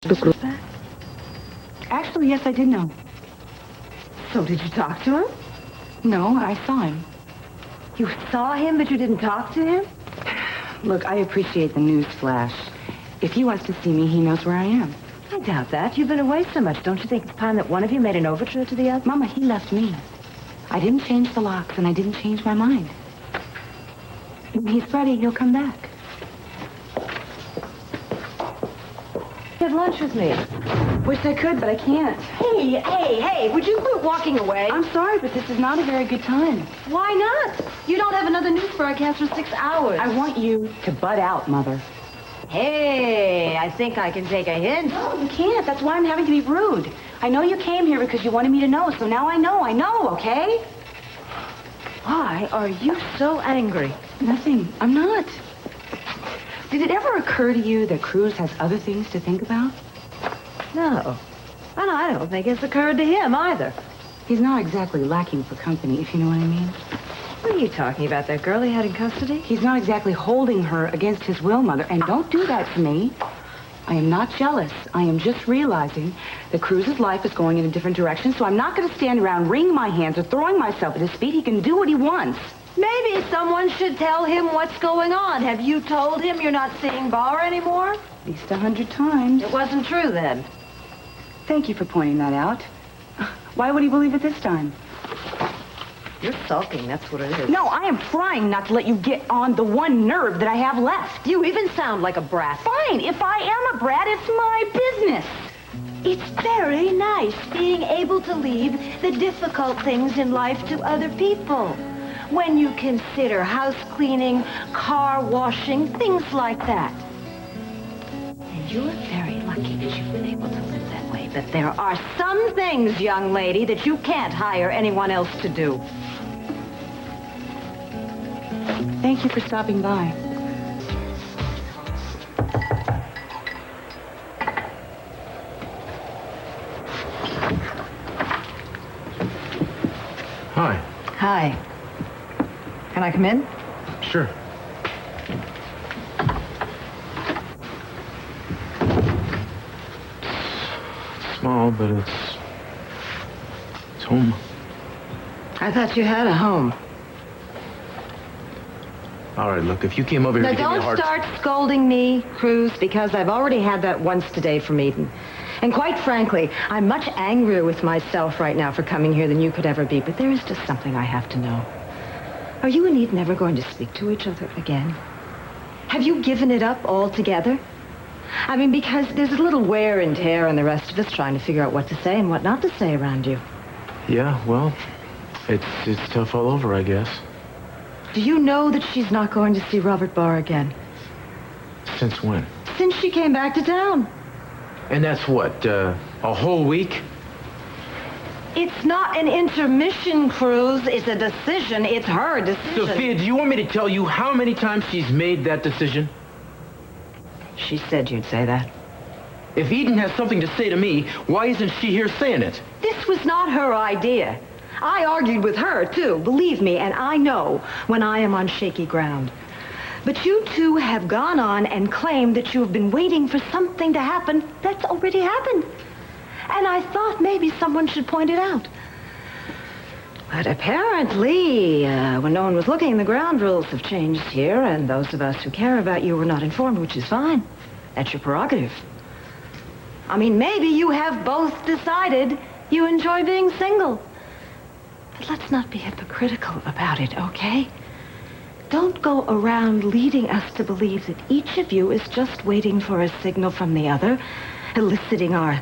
Was that? Actually, yes, I did know. So did you talk to him? No, I saw him. You saw him, but you didn't talk to him? Look, I appreciate the news flash. If he wants to see me, he knows where I am. I doubt that. You've been away so much. Don't you think it's time that one of you made an overture to the other? Mama, he left me. I didn't change the locks, and I didn't change my mind. When he's ready, he'll come back. Have lunch with me. Wish I could, but I can't. Hey, would you quit walking away? I'm sorry, but this is not a very good time. Why not? You don't have another news broadcast for 6 hours. I want you to butt out, Mother. Hey, I think I can take a hint. No, you can't. That's why I'm having to be rude. I know you came here because you wanted me to know, so now I know, okay? Why are you so angry? Nothing. I'm not. Did it ever occur to you that Cruz has other things to think about? No. And I don't think it's occurred to him either. He's not exactly lacking for company, if you know what I mean. What are you talking about, that girl he had in custody? He's not exactly holding her against his will, Mother. And don't do that to me. I am not jealous. I am just realizing that Cruz's life is going in a different direction, so I'm not going to stand around wringing my hands or throwing myself at his feet. He can do what he wants. Maybe someone should tell him what's going on. Have you told him you're not seeing Bar anymore? At least 100 times. It wasn't true then. Thank you for pointing that out. Why would he believe it this time? You're sulking, that's what it is. No, I am trying not to let you get on the one nerve that I have left. You even sound like a brat. Fine, if I am a brat, it's my business. It's very nice being able to leave the difficult things in life to other people. When you consider house cleaning, car washing, things like that. And you're very lucky that you've been able to live that way. But there are some things, young lady, that you can't hire anyone else to do. Thank you for stopping by. Hi. Hi. Can I come in? Sure. It's small, but it's home. I thought you had a home. All right, look, if you came over here Now, to give me a don't hard... start scolding me, Cruz, because I've already had that once today from Eden. And quite frankly, I'm much angrier with myself right now for coming here than you could ever be. But there is just something I have to know. Are you and Eden ever going to speak to each other again? Have you given it up altogether? I mean, because there's a little wear and tear on the rest of us trying to figure out what to say and what not to say around you. Yeah, well, it's tough all over, I guess. Do you know that she's not going to see Robert Barr again? Since when? Since she came back to town. And that's what, a whole week? It's not an intermission, Cruz. It's a decision. It's her decision. Sophia, do you want me to tell you how many times she's made that decision? She said you'd say that. If Eden has something to say to me, why isn't she here saying it? This was not her idea. I argued with her, too, believe me, and I know when I am on shaky ground. But you two have gone on and claimed that you have been waiting for something to happen that's already happened. And I thought maybe someone should point it out. But apparently, when no one was looking, the ground rules have changed here, and those of us who care about you were not informed, which is fine. That's your prerogative. I mean, maybe you have both decided you enjoy being single. But let's not be hypocritical about it, okay? Don't go around leading us to believe that each of you is just waiting for a signal from the other, eliciting our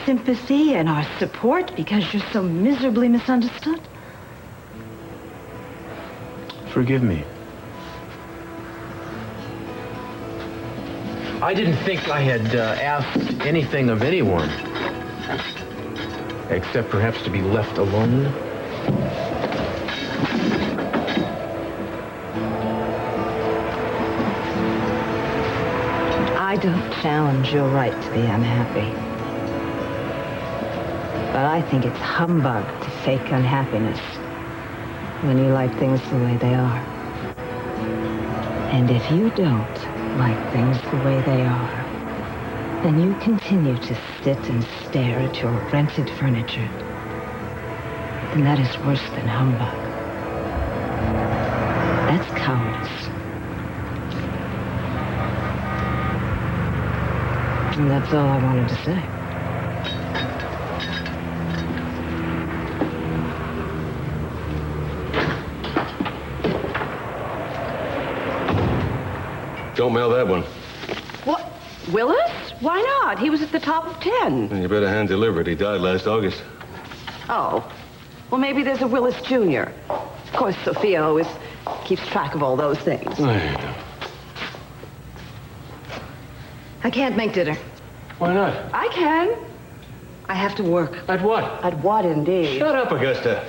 sympathy and our support because you're so miserably misunderstood. Forgive me. I didn't think I had asked anything of anyone. Except perhaps to be left alone. I don't challenge your right to be unhappy. But I think it's humbug to fake unhappiness when you like things the way they are. And if you don't like things the way they are, and you continue to sit and stare at your rented furniture, then that is worse than humbug. That's cowardice. And that's all I wanted to say. Don't mail that one. What? Willis? Why not? He was at the top of 10. You better hand deliver it. He died last August. Oh. Well, maybe there's a Willis Jr. Of course, Sophia always keeps track of all those things. I can't make dinner. Why not? I can. I have to work. At what? At what, indeed? Shut up, Augusta.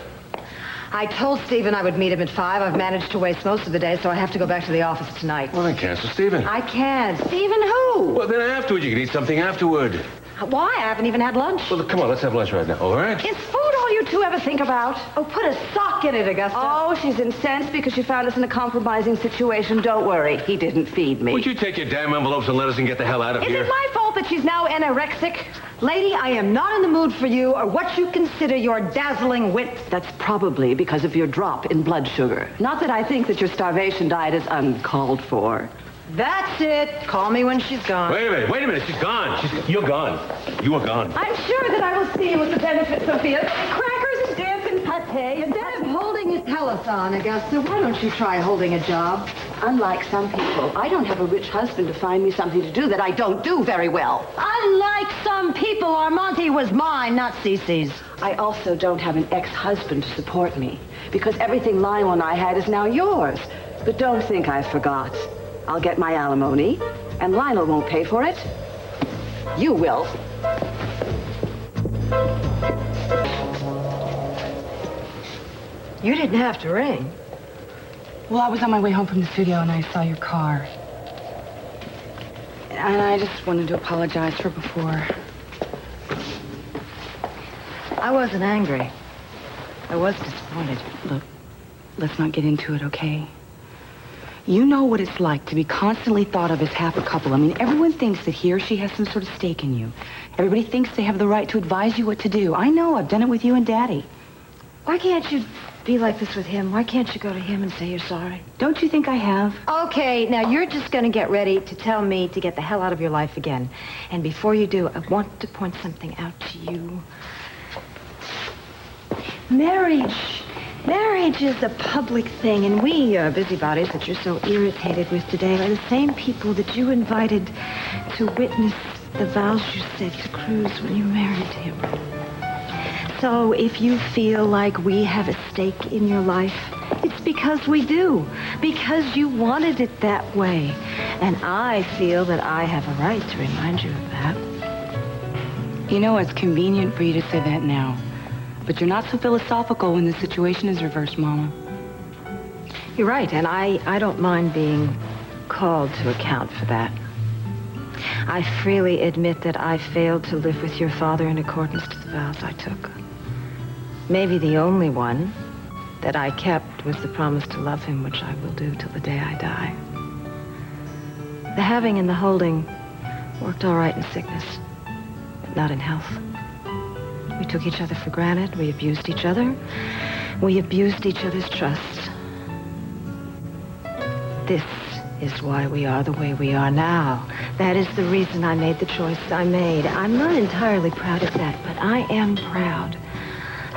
I told Stephen I would meet him at 5. I've managed to waste most of the day, so I have to go back to the office tonight. Well, then cancel Stephen. I can't. Stephen who? Well, then afterward, you can eat something afterward. Why? I haven't even had lunch. Well, come on, let's have lunch right now, all right? Is food all you two ever think about? Oh, put a sock in it, Augusta. Oh, she's incensed because she found us in a compromising situation. Don't worry. He didn't feed me. Would you take your damn envelopes and let us and get the hell out of Is here? it my fault that she's now anorexic? Lady, I am not in the mood for you or what you consider your dazzling wit. That's probably because of your drop in blood sugar. Not that I think that your starvation diet is uncalled for. That's it. Call me when she's gone. Wait a minute. She's gone. You're gone. You are gone. I'm sure that I will see you with the benefit, Sophia. Crackers and dip and pate. Instead of holding a telethon, Augusta, why don't you try holding a job? Unlike some people, I don't have a rich husband to find me something to do that I don't do very well. Unlike some people, Armante was mine, not Cece's. I also don't have an ex-husband to support me because everything Lionel and I had is now yours. But don't think I forgot. I'll get my alimony, and Lionel won't pay for it. You will. You didn't have to ring. Well, I was on my way home from the studio, and I saw your car. And I just wanted to apologize for before. I wasn't angry. I was disappointed. Look, let's not get into it, okay? You know what it's like to be constantly thought of as half a couple. I mean, everyone thinks that he or she has some sort of stake in you. Everybody thinks they have the right to advise you what to do. I know, I've done it with you and Daddy. Why can't you be like this with him? Why can't you go to him and say you're sorry? Don't you think I have? Okay, now you're just going to get ready to tell me to get the hell out of your life again. And before you do, I want to point something out to you. Marriage is a public thing, and we busybodies that you're so irritated with today are the same people that you invited to witness the vows you said to Cruz when you married him. So if you feel like we have a stake in your life, it's because we do. Because you wanted it that way. And I feel that I have a right to remind you of that. You know, it's convenient for you to say that now. But you're not so philosophical when the situation is reversed, Mama. You're right, and I don't mind being called to account for that. I freely admit that I failed to live with your father in accordance to the vows I took. Maybe the only one that I kept was the promise to love him, which I will do till the day I die. The having and the holding worked all right in sickness, but not in health. We took each other for granted. We abused each other. We abused each other's trust. This is why we are the way we are now. That is the reason I made the choice I made. I'm not entirely proud of that, but I am proud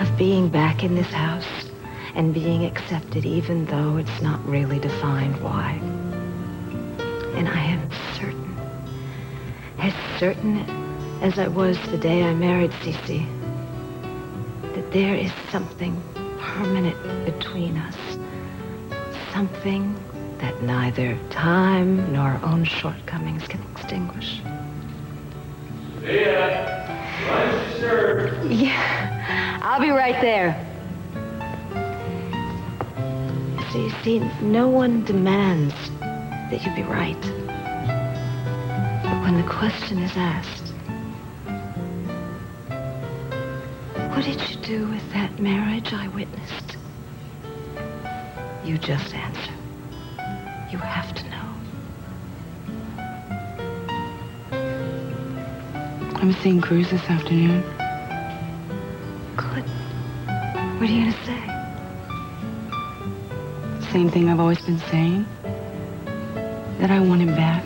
of being back in this house and being accepted, even though it's not really defined why. And I am certain as I was the day I married Cece, that there is something permanent between us. Something that neither time nor our own shortcomings can extinguish. Lunch is served. Yeah, I'll be right there. So you see, no one demands that you be right. But when the question is asked, what did you do with that marriage I witnessed? You just answer. You have to know. I'm seeing Cruz this afternoon. Good. What are you going to say? Same thing I've always been saying. That I want him back.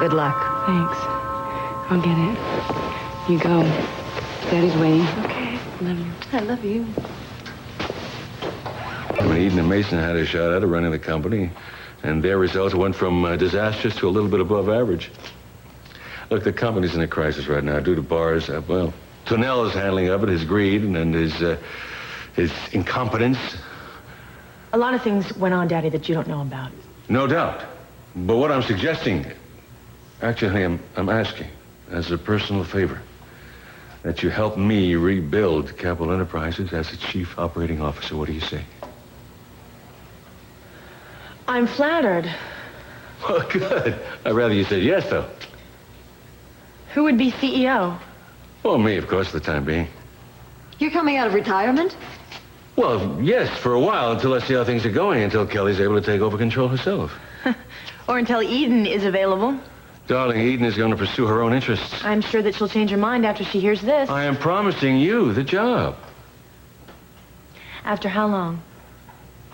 Good luck. Thanks. I'll get it. You go. Daddy's waiting. Okay. Love you. I love you. When Eden and Mason had a shot at it running the company, and their results went from disastrous to a little bit above average. Look, the company's in a crisis right now due to Barr's, Tonell's handling of it, his greed, and his incompetence. A lot of things went on, Daddy, that you don't know about. No doubt. But what I'm suggesting, actually, I'm asking, as a personal favor, that you help me rebuild Capital Enterprises as its chief operating officer. What do you say? I'm flattered. Well, good. I'd rather you said yes, though. Who would be CEO? Well, me, of course, for the time being. You're coming out of retirement? Well, yes, for a while, until I see how things are going, until Kelly's able to take over control herself. Or until Eden is available. Darling, Eden is going to pursue her own interests. I'm sure that she'll change her mind after she hears this. I am promising you the job. After how long?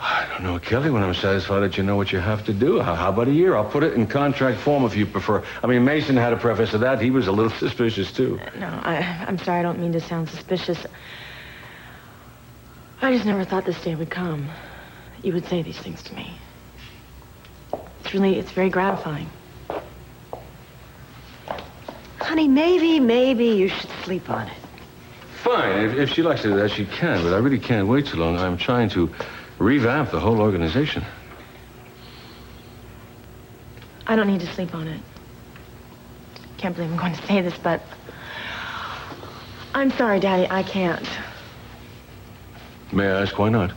I don't know, Kelly, when I'm satisfied that you know what you have to do. How about a year? I'll put it in contract form if you prefer. I mean, Mason had a preface to that. He was a little suspicious, too. No, I'm sorry, I don't mean to sound suspicious. I just never thought this day would come. You would say these things to me. It's very gratifying. Honey, maybe you should sleep on it. Fine. If she likes to do that, she can, but I really can't wait too long. I'm trying to revamp the whole organization. I don't need to sleep on it. Can't believe I'm going to say this, but I'm sorry, Daddy, I can't. May I ask why not?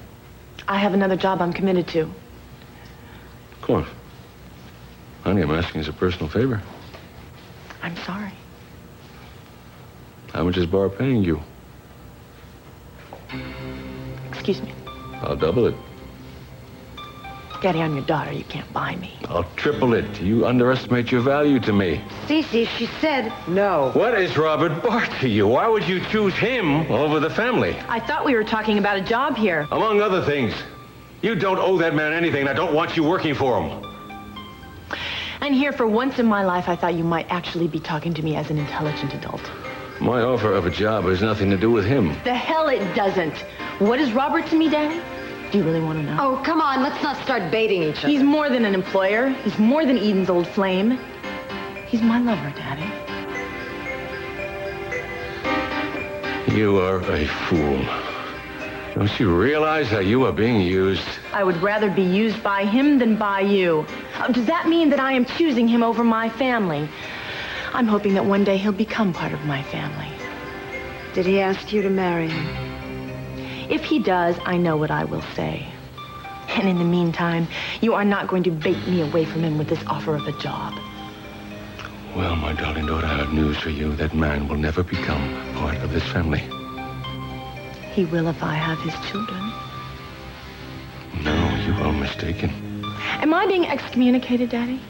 I have another job I'm committed to. Of course. Honey, I'm asking as a personal favor. I'm sorry. How much is Barr paying you? Excuse me. I'll double it. Daddy, I'm your daughter. You can't buy me. I'll triple it. You underestimate your value to me. Cece, she said no. What is Robert Barr to you? Why would you choose him over the family? I thought we were talking about a job here. Among other things. You don't owe that man anything, and I don't want you working for him. And here, for once in my life, I thought you might actually be talking to me as an intelligent adult. My offer of a job has nothing to do with him. The hell it doesn't. What is Robert to me, Daddy? Do you really want to know? Oh, come on, let's not start baiting each other. He's more than an employer. He's more than Eden's old flame. He's my lover, Daddy. You are a fool. Don't you realize how you are being used? I would rather be used by him than by you. Does that mean that I am choosing him over my family? I'm hoping that one day he'll become part of my family. Did he ask you to marry him? If he does, I know what I will say. And in the meantime, you are not going to bait me away from him with this offer of a job. Well, my darling daughter, I have news for you. That man will never become part of this family. He will if I have his children. No, you are mistaken. Am I being excommunicated, Daddy?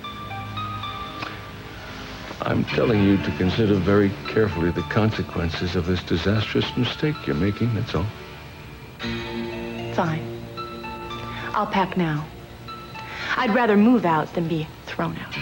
I'm telling you to consider very carefully the consequences of this disastrous mistake you're making, that's all. Fine. I'll pack now. I'd rather move out than be thrown out.